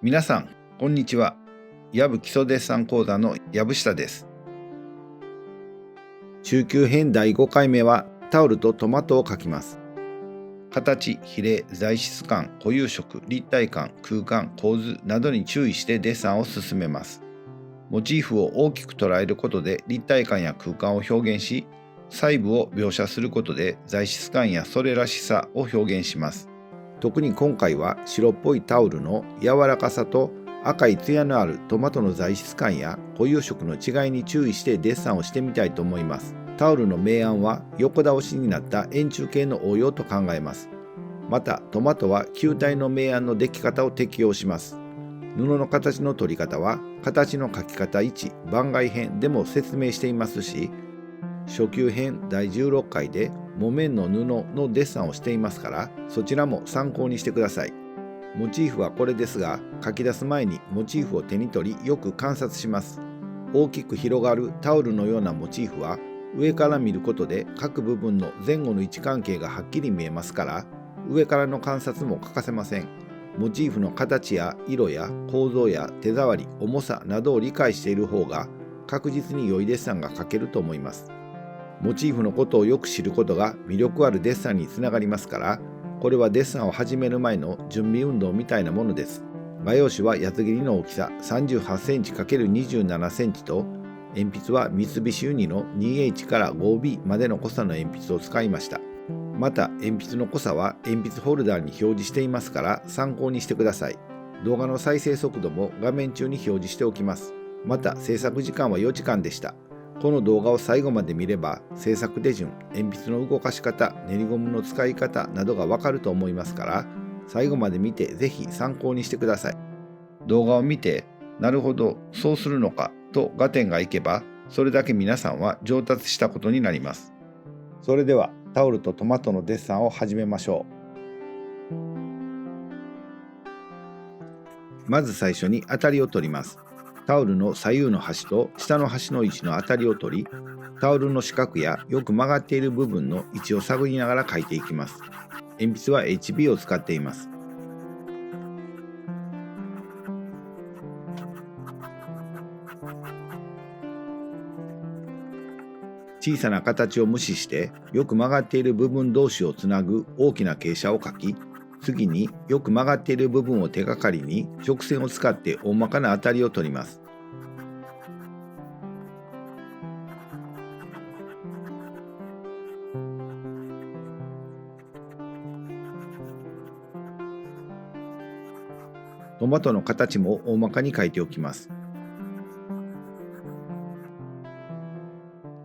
皆さん、こんにちは。ヤブ基礎デッサン講座の藪下です。中級編第5回目はタオルとトマトを描きます。形、比例、材質感、固有色、立体感、空間、構図などに注意してデッサンを進めます。モチーフを大きく捉えることで立体感や空間を表現し、細部を描写することで材質感やそれらしさを表現します。特に今回は白っぽいタオルの柔らかさと赤い艶のあるトマトの材質感や固有色の違いに注意してデッサンをしてみたいと思います。タオルの明暗は横倒しになった円柱形の応用と考えます。またトマトは球体の明暗の出来方を適用します。布の形の取り方は形の描き方1番外編でも説明していますし、初級編第16回で木綿の布のデッサンをしていますから、そちらも参考にしてください。モチーフはこれですが、書き出す前にモチーフを手に取りよく観察します。大きく広がるタオルのようなモチーフは上から見ることで各部分の前後の位置関係がはっきり見えますから、上からの観察も欠かせません。モチーフの形や色や構造や手触り、重さなどを理解している方が確実に良いデッサンが描けると思います。モチーフのことをよく知ることが魅力あるデッサンにつながりますから、これはデッサンを始める前の準備運動みたいなものです。画用紙は八つ切りの大きさ 38cm×27 センチと、鉛筆は三菱ユニの 2H から 5B までの濃さの鉛筆を使いました。また鉛筆の濃さは鉛筆ホルダーに表示していますから参考にしてください。動画の再生速度も画面中に表示しておきます。また制作時間は4時間でした。この動画を最後まで見れば制作手順、鉛筆の動かし方、練りゴムの使い方などがわかると思いますから、最後まで見てぜひ参考にしてください。動画を見て、なるほど、そうするのかと合点がいけば、それだけ皆さんは上達したことになります。それではタオルとトマトのデッサンを始めましょう。まず最初に当たりを取ります。タオルの左右の端と下の端の位置の当たりを取り、タオルの四角やよく曲がっている部分の位置を探りながら描いていきます。鉛筆は HB を使っています。小さな形を無視してよく曲がっている部分同士をつなぐ大きな傾斜を描き、次によく曲がっている部分を手がかりに直線を使って大まかな当たりを取ります。トマトの形も大まかに描いておきます。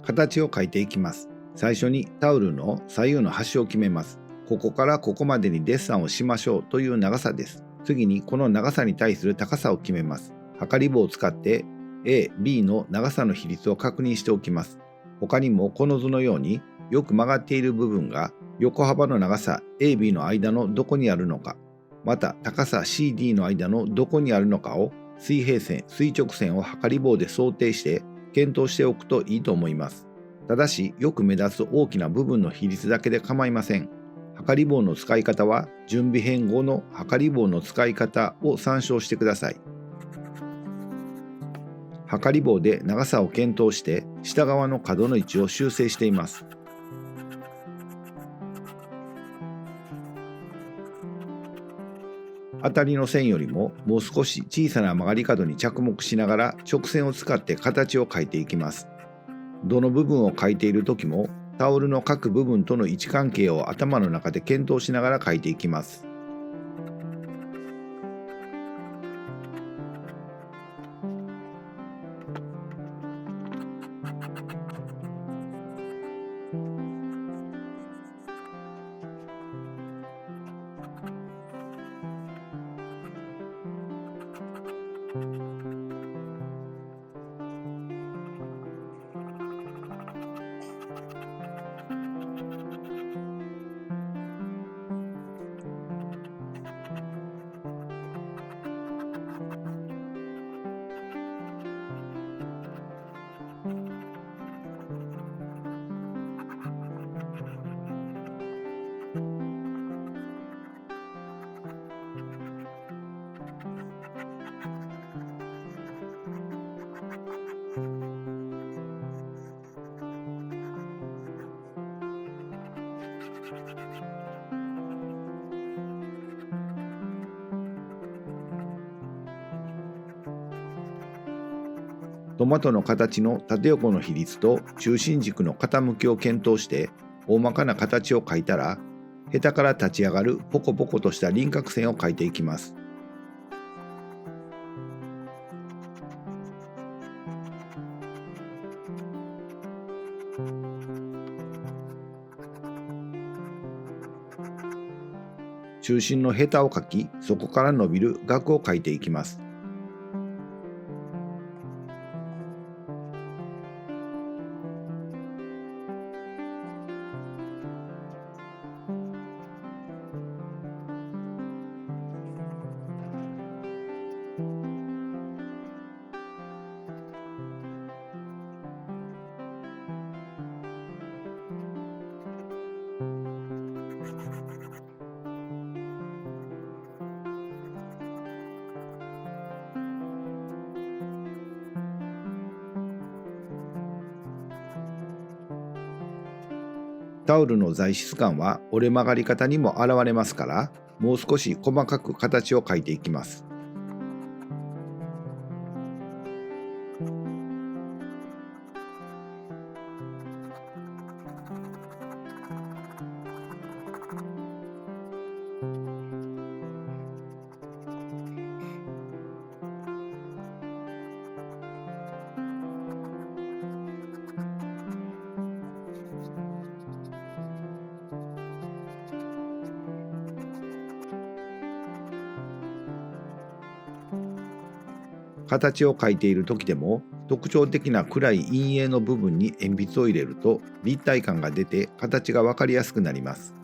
形を描いていきます。最初にタオルの左右の端を決めます。ここからここまでにデッサンをしましょうという長さです。次にこの長さに対する高さを決めます。測り棒を使って A、B の長さの比率を確認しておきます。他にもこの図のようによく曲がっている部分が横幅の長さ AB の間のどこにあるのか、また高さ CD の間のどこにあるのかを水平線、垂直線を測り棒で想定して検討しておくといいと思います。ただしよく目立つ大きな部分の比率だけで構いません。測り棒の使い方は準備編後の測り棒の使い方を参照してください。測り棒で長さを検討して下側の角の位置を修正しています。当たりの線よりももう少し小さな曲がり角に着目しながら直線を使って形を描いていきます。どの部分を描いている時もタオルの各部分との位置関係を頭の中で検討しながら描いていきます。トマトの形の縦横の比率と中心軸の傾きを検討して大まかな形を描いたら、ヘタから立ち上がるポコポコとした輪郭線を描いていきます。中心のヘタを描き、そこから伸びる額を描いていきます。タオルの材質感は折れ曲がり方にも現れますから、もう少し細かく形を描いていきます。形を描いている時でも特徴的な暗い陰影の部分に鉛筆を入れると立体感が出て形が分かりやすくなります。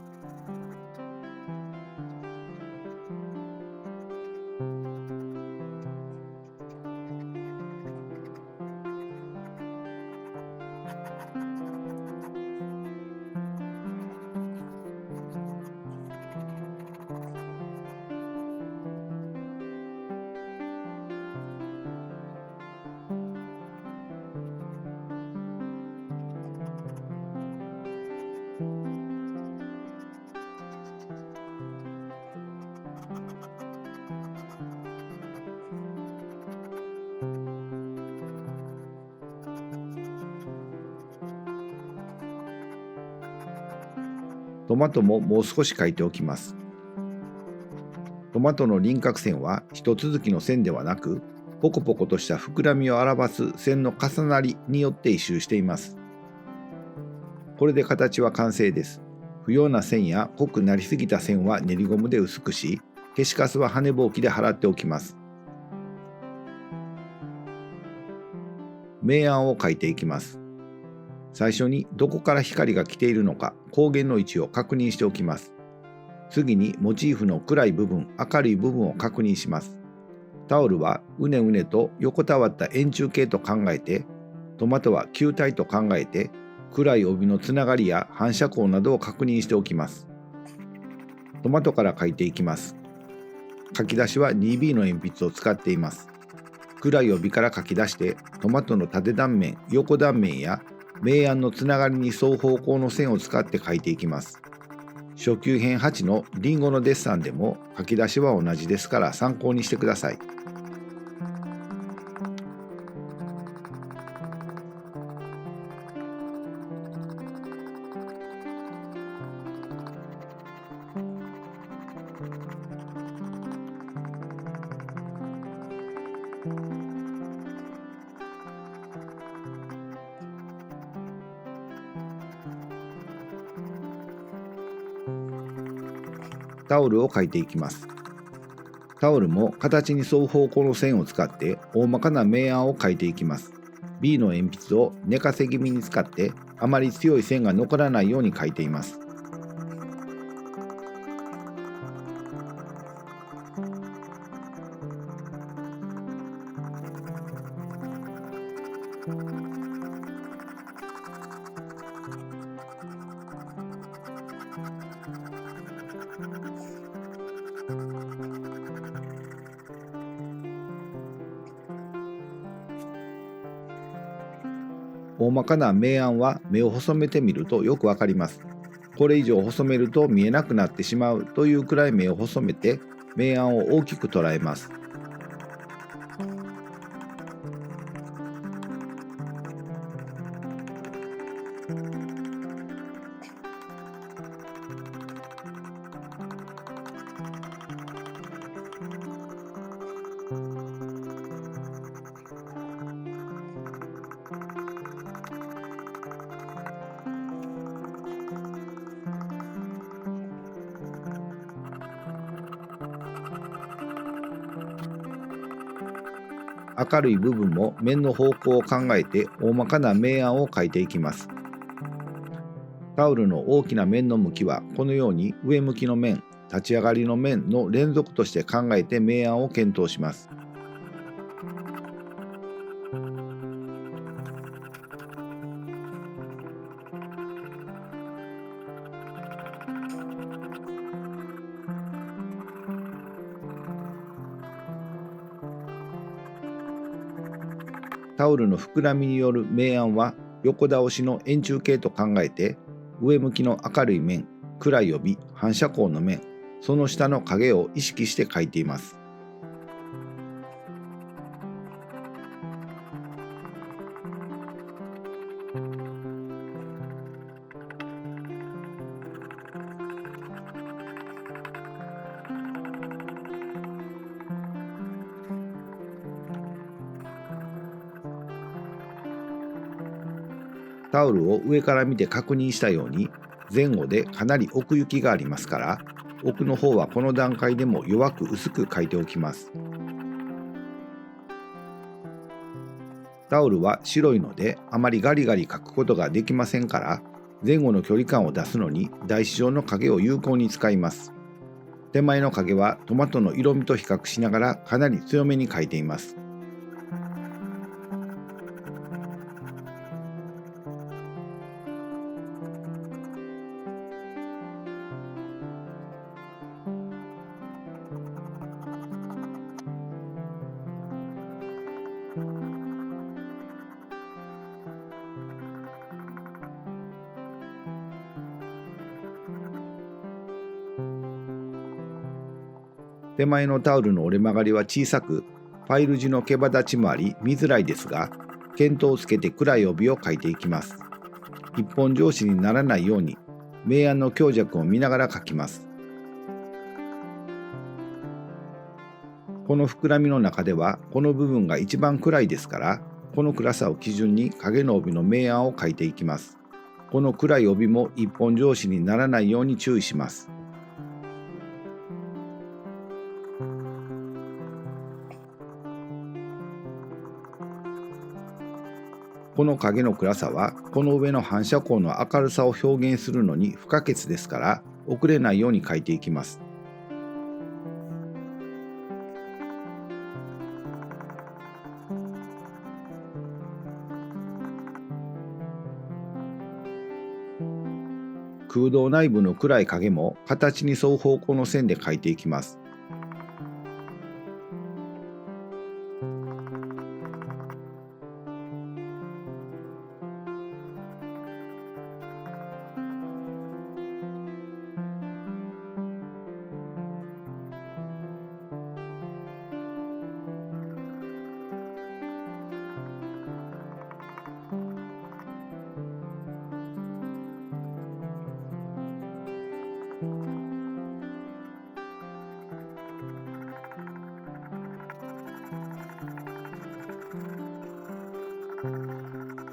トマトももう少し描いておきます。トマトの輪郭線は一続きの線ではなく、ポコポコとした膨らみを表す線の重なりによって一周しています。これで形は完成です。不要な線や濃くなりすぎた線は練りゴムで薄くし、消しカスは跳ねぼうきで払っておきます。明暗を描いていきます。最初にどこから光が来ているのか光源の位置を確認しておきます。次にモチーフの暗い部分、明るい部分を確認します。タオルはうねうねと横たわった円柱形と考えて、トマトは球体と考えて、暗い帯のつながりや反射光などを確認しておきます。トマトから描いていきます。書き出しは 2B の鉛筆を使っています。暗い帯から書き出して、トマトの縦断面、横断面や明暗のつながりに沿う方向の線を使って書いていきます。初級編8のリンゴのデッサンでも書き出しは同じですから参考にしてください。タオルを描いていきます。タオルも形に沿う方向の線を使って大まかな明暗を描いていきます。B の鉛筆を寝かせ気味に使ってあまり強い線が残らないように描いています。大まかな明暗は目を細めてみるとよくわかります。これ以上細めると見えなくなってしまうというくらい目を細めて明暗を大きく捉えます。明るい部分も面の方向を考えて大まかな明暗を描いていきます。タオルの大きな面の向きはこのように上向きの面、立ち上がりの面の連続として考えて明暗を検討します。タオルの膨らみによる明暗は横倒しの円柱形と考えて、上向きの明るい面、暗い帯、反射光の面、その下の影を意識して描いています。タオルを上から見て確認したように、前後でかなり奥行きがありますから、奥の方はこの段階でも弱く薄く描いておきます。タオルは白いのであまりガリガリ描くことができませんから、前後の距離感を出すのに台紙状の影を有効に使います。手前の影はトマトの色味と比較しながらかなり強めに描いています。手前のタオルの折れ曲がりは小さく、ファイル地の毛羽立ちもあり見づらいですが、見当をつけて暗い帯を描いていきます。一本上司にならないように明暗の強弱を見ながら描きます。この膨らみの中ではこの部分が一番暗いですから、この暗さを基準に影の帯の明暗を描いていきます。この暗い帯も一本上司にならないように注意します。この影の暗さはこの上の反射光の明るさを表現するのに不可欠ですから、遅れないように描いていきます。空洞内部の暗い影も形に沿う方向の線で描いていきます。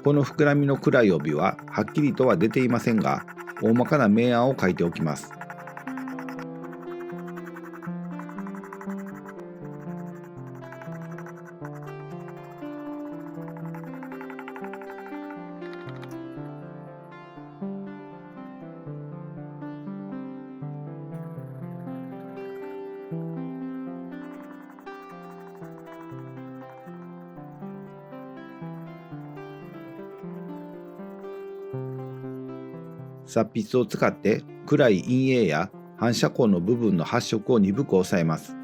この膨らみの暗い帯ははっきりとは出ていませんが、大まかな明暗を描いておきます。筆筆を使って暗い陰影や反射光の部分の発色を鈍く抑えます。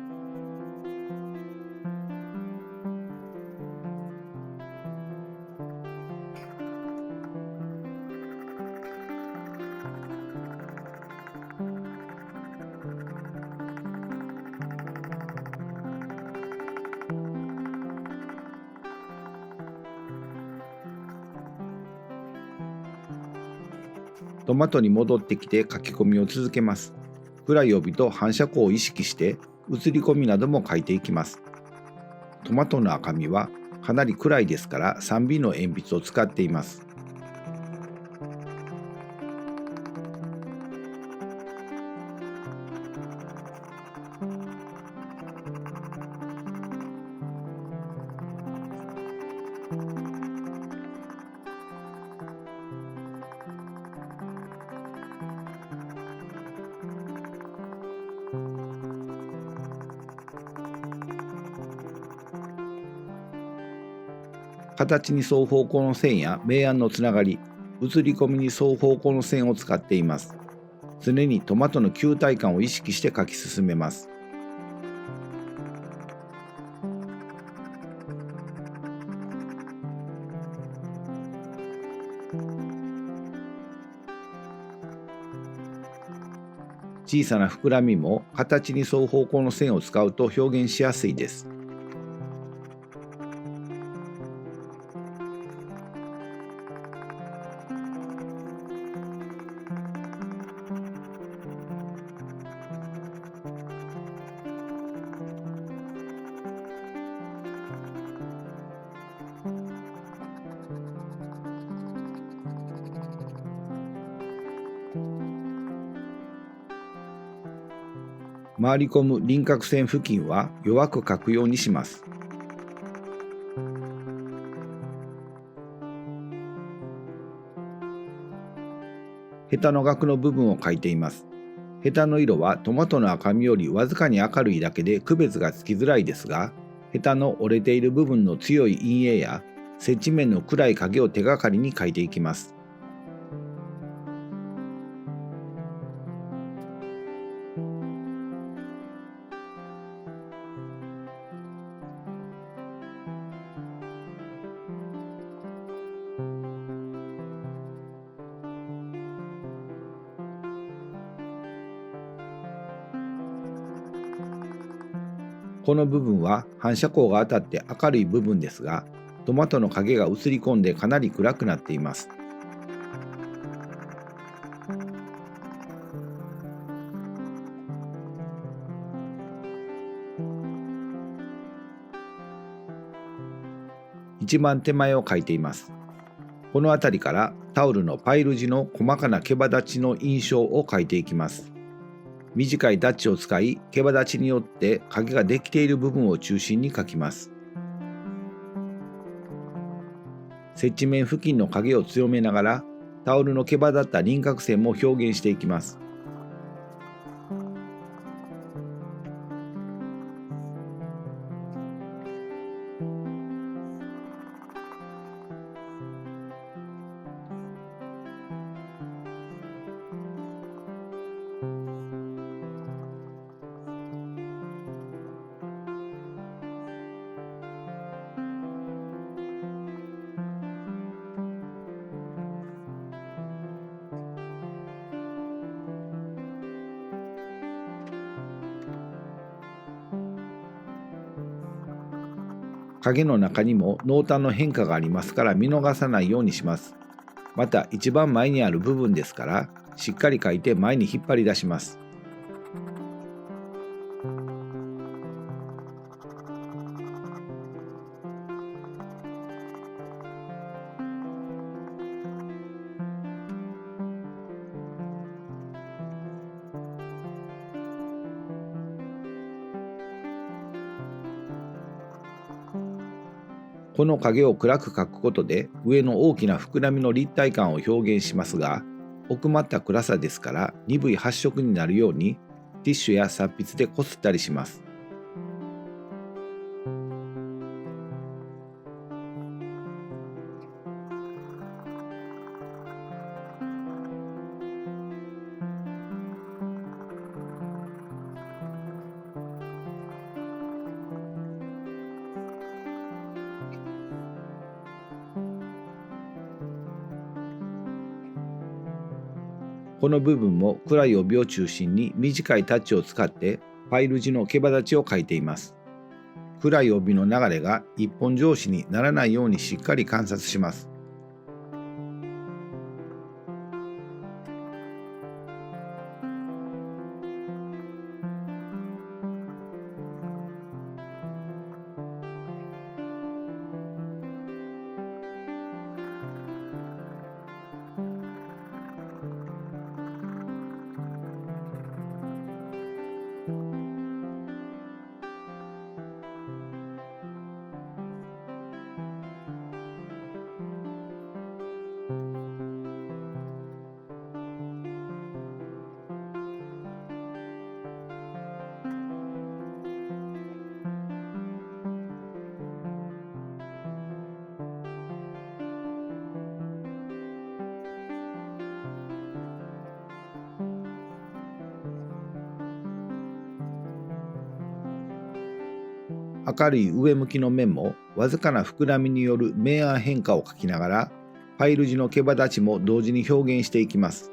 トマトに戻ってきて書き込みを続けます。暗い帯と反射光を意識して写り込みなども書いていきます。トマトの赤みはかなり暗いですから 3B の鉛筆を使っています。形に沿う方向の線や明暗のつながり、写り込みに沿う方向の線を使っています。常にトマトの球体感を意識して書き進めます。小さな膨らみも形に沿う方向の線を使うと表現しやすいです。回り込む輪郭線付近は弱く描くようにします。ヘタの額の部分を描いています。ヘタの色はトマトの赤みよりわずかに明るいだけで区別がつきづらいですが、ヘタの折れている部分の強い陰影や接地面の暗い影を手がかりに描いていきます。この部分は反射光が当たって明るい部分ですが、トマトの影が映り込んでかなり暗くなっています。一番手前を描いています。この辺りからタオルのパイル地の細かな毛羽立ちの印象を描いていきます。短いタッチを使い、毛羽立ちによって影ができている部分を中心に描きます。接地面付近の影を強めながら、タオルの毛羽立った輪郭線も表現していきます。影の中にも濃淡の変化がありますから見逃さないようにします。また一番前にある部分ですからしっかり描いて前に引っ張り出します。この影を暗く描くことで上の大きな膨らみの立体感を表現しますが、奥まった暗さですから鈍い発色になるようにティッシュや筆筆でこすったりします。この部分も暗い帯を中心に短いタッチを使ってファイル字の毛羽立ちを書いています。暗い帯の流れが一本上紙にならないようにしっかり観察します。明るい上向きの面もわずかな膨らみによる明暗変化を描きながら、ファイル字の毛羽立ちも同時に表現していきます。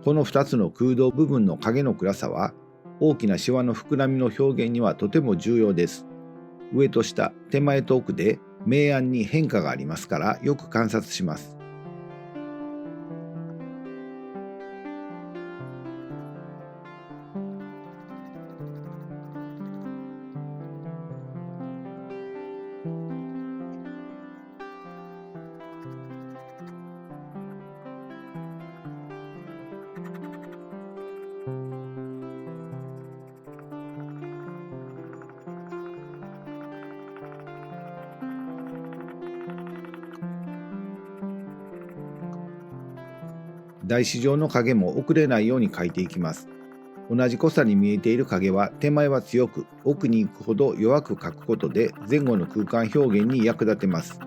この2つの空洞部分の影の暗さは、大きなシワの膨らみの表現にはとても重要です。上と下、手前と奥で明暗に変化がありますから、よく観察します。台紙上の影も遅れないように描いていきます。同じ濃さに見えている影は手前は強く、奥に行くほど弱く描くことで前後の空間表現に役立てます。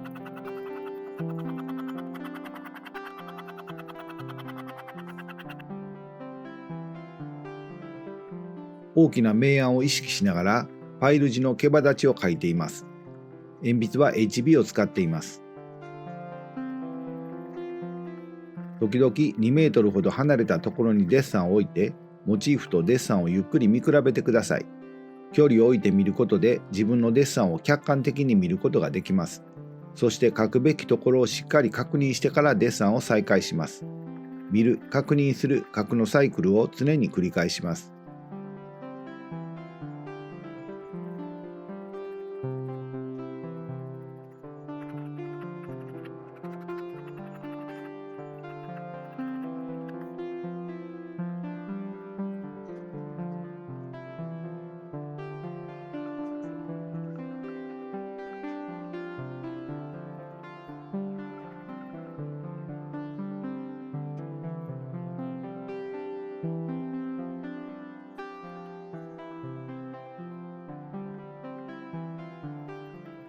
大きな明暗を意識しながらファイル字の毛羽立ちを描いています。鉛筆は HB を使っています。時々2メートルほど離れたところにデッサンを置いて、モチーフとデッサンをゆっくり見比べてください。距離を置いて見ることで自分のデッサンを客観的に見ることができます。そして書くべきところをしっかり確認してからデッサンを再開します。見る、確認する、書くのサイクルを常に繰り返します。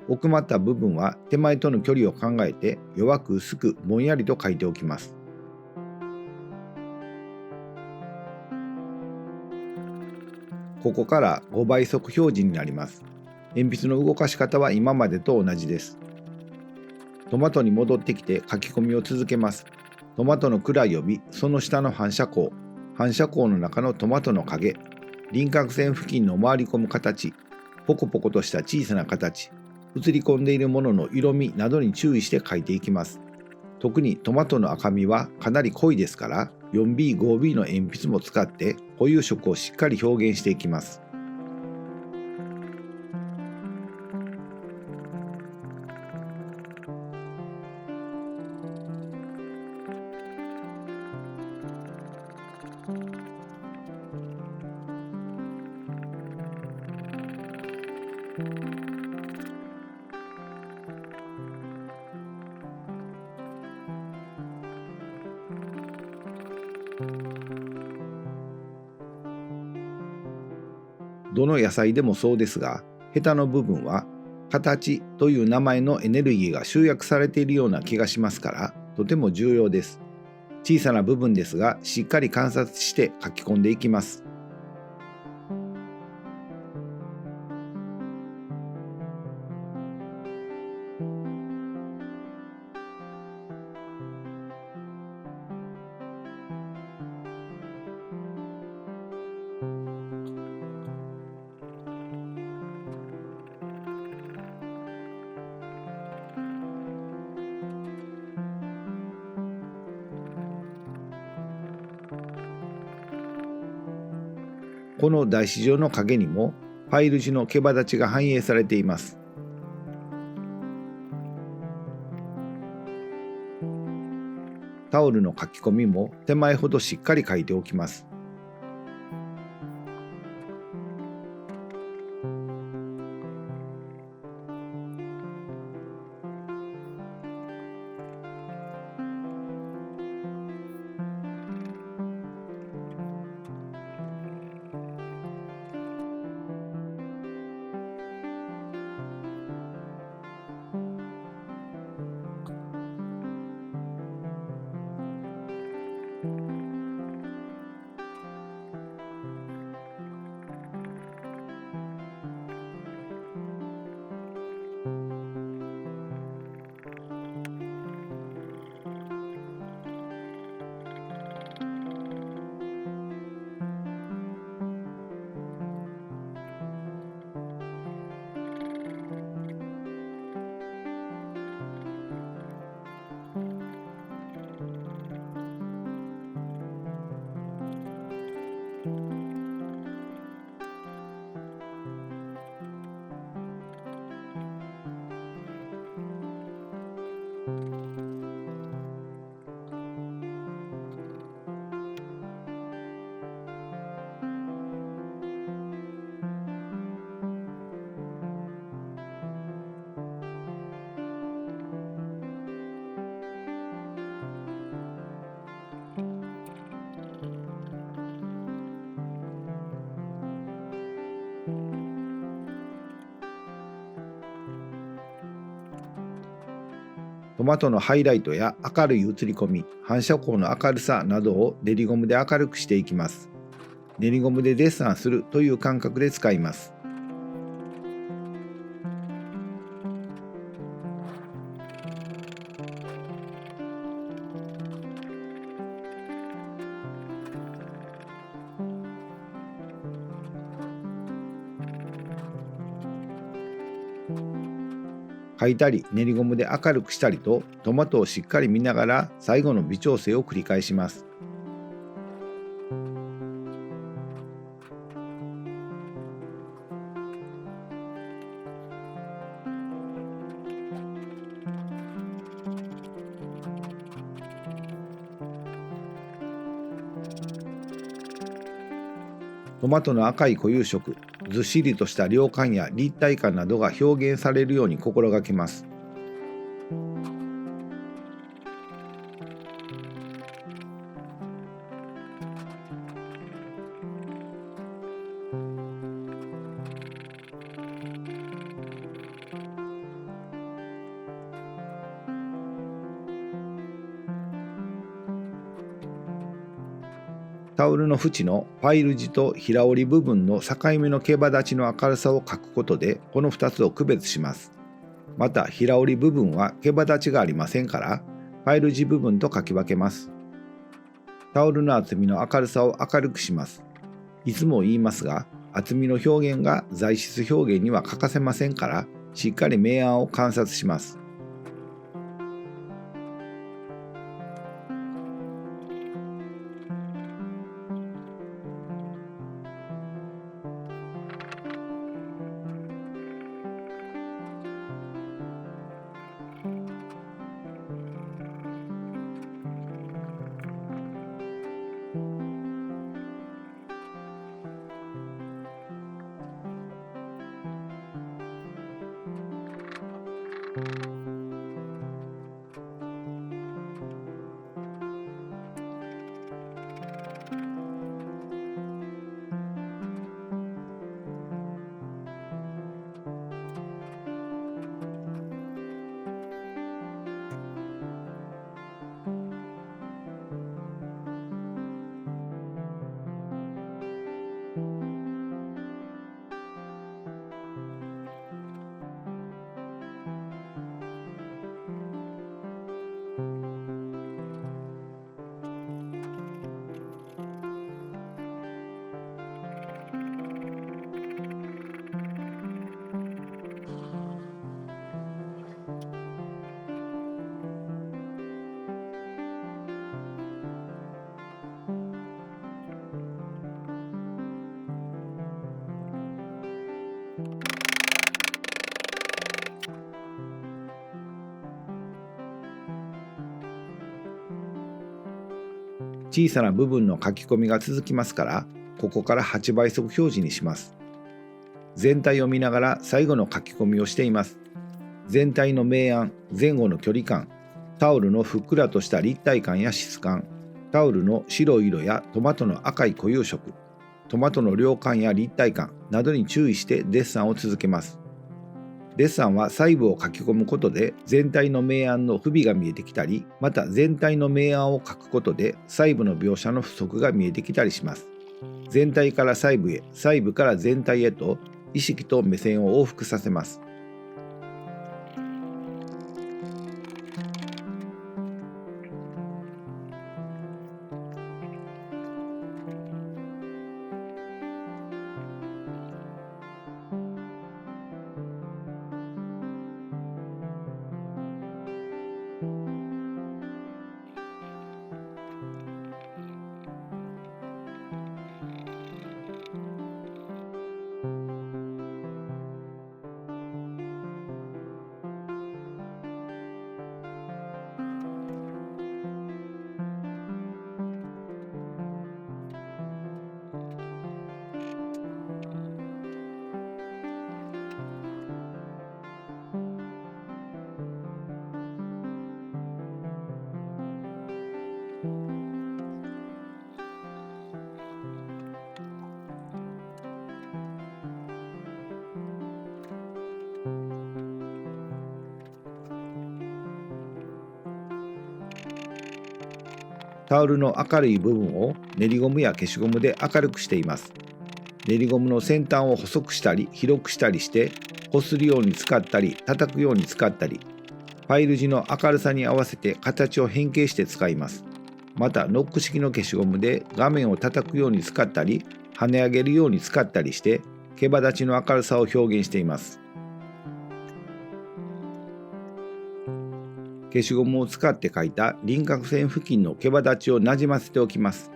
奥まった部分は手前との距離を考えて弱く薄くぼんやりと書いておきます。ここから5倍速表示になります。鉛筆の動かし方は今までと同じです。トマトに戻ってきて書き込みを続けます。トマトの暗い帯、その下の反射光、反射光の中のトマトの影、輪郭線付近の回り込む形、ポコポコとした小さな形、映り込んでいるものの色味などに注意して描いていきます。特にトマトの赤みはかなり濃いですから 4B、5B の鉛筆も使って固有色をしっかり表現していきます。どの野菜でもそうですが、ヘタの部分は形という名前のエネルギーが集約されているような気がしますから、とても重要です。小さな部分ですが、しっかり観察して書き込んでいきます。この台紙状の影にもファイル地の毛羽立ちが反映されています。タオルの書き込みも手前ほどしっかり書いておきます。トマトのハイライトや明るい映り込み、反射光の明るさなどを練りゴムで明るくしていきます。練りゴムでデッサンするという感覚で使います。描いたり練りゴムで明るくしたりとトマトをしっかり見ながら最後の微調整を繰り返します。トマトの赤い固有色、ずっしりとした量感や立体感などが表現されるように心がけます。タオルの縁のファイル地と平織り部分の境目の毛羽立ちの明るさを描くことでこの2つを区別します。また平織り部分は毛羽立ちがありませんからファイル地部分と書き分けます。タオルの厚みの明るさを明るくします。いつも言いますが厚みの表現が材質表現には欠かせませんからしっかり明暗を観察します。小さな部分の書き込みが続きますから、ここから8倍速表示にします。全体を見ながら最後の書き込みをしています。全体の明暗、前後の距離感、タオルのふっくらとした立体感や質感、タオルの白い色やトマトの赤い固有色、トマトの量感や立体感などに注意してデッサンを続けます。デッサンは細部を書き込むことで全体の明暗の不備が見えてきたり、また全体の明暗を書くことで細部の描写の不足が見えてきたりします。全体から細部へ、細部から全体へと意識と目線を往復させます。タオルの明るい部分を練りゴムや消しゴムで明るくしています。練りゴムの先端を細くしたり広くしたりして、こするように使ったり叩くように使ったり、ファイル時の明るさに合わせて形を変形して使います。またノック式の消しゴムで画面を叩くように使ったり跳ね上げるように使ったりして、毛羽立ちの明るさを表現しています。消しゴムを使って描いた輪郭線付近の毛羽立ちをなじませておきます。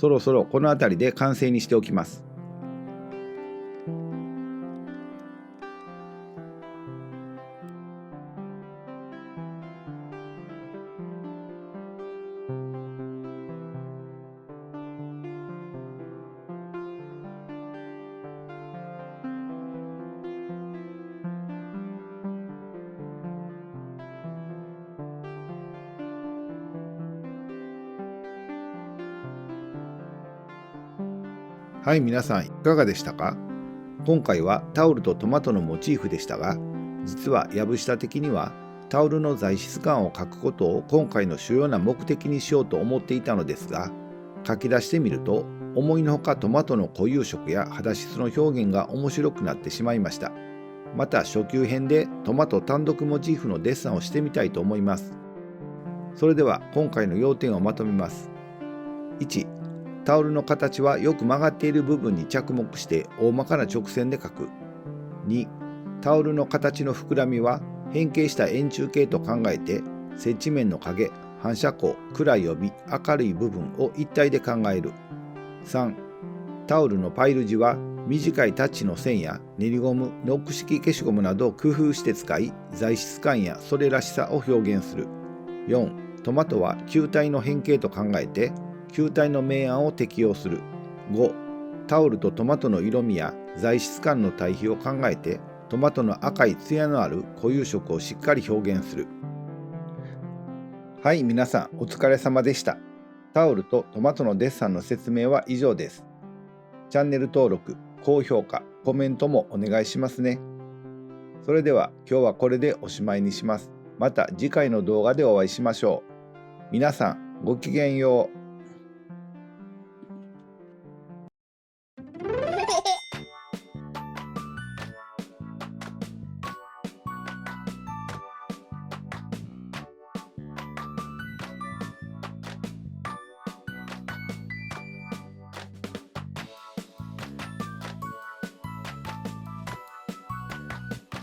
そろそろこの辺りで完成にしておきます。はい、皆さんいかがでしたか？今回はタオルとトマトのモチーフでしたが、実は藪下的にはタオルの材質感を描くことを今回の主要な目的にしようと思っていたのですが、書き出してみると思いのほかトマトの固有色や肌質の表現が面白くなってしまいました。また初級編でトマト単独モチーフのデッサンをしてみたいと思います。それでは今回の要点をまとめます。1、タオルの形はよく曲がっている部分に着目して大まかな直線で描く。2、タオルの形の膨らみは変形した円柱形と考えて、接地面の影、反射光、暗い帯、明るい部分を一体で考える。3、タオルのパイル地は短いタッチの線や練りゴム、ノック式消しゴムなどを工夫して使い、材質感やそれらしさを表現する。4、トマトは球体の変形と考えて、球体の明暗を適用する。5、タオルとトマトの色味や材質感の対比を考えて、トマトの赤いツヤのある固有色をしっかり表現する。はい、皆さんお疲れ様でした。タオルとトマトのデッサンの説明は以上です。チャンネル登録、高評価、コメントもお願いしますね。それでは今日はこれでおしまいにします。また次回の動画でお会いしましょう。皆さんごきげんよう。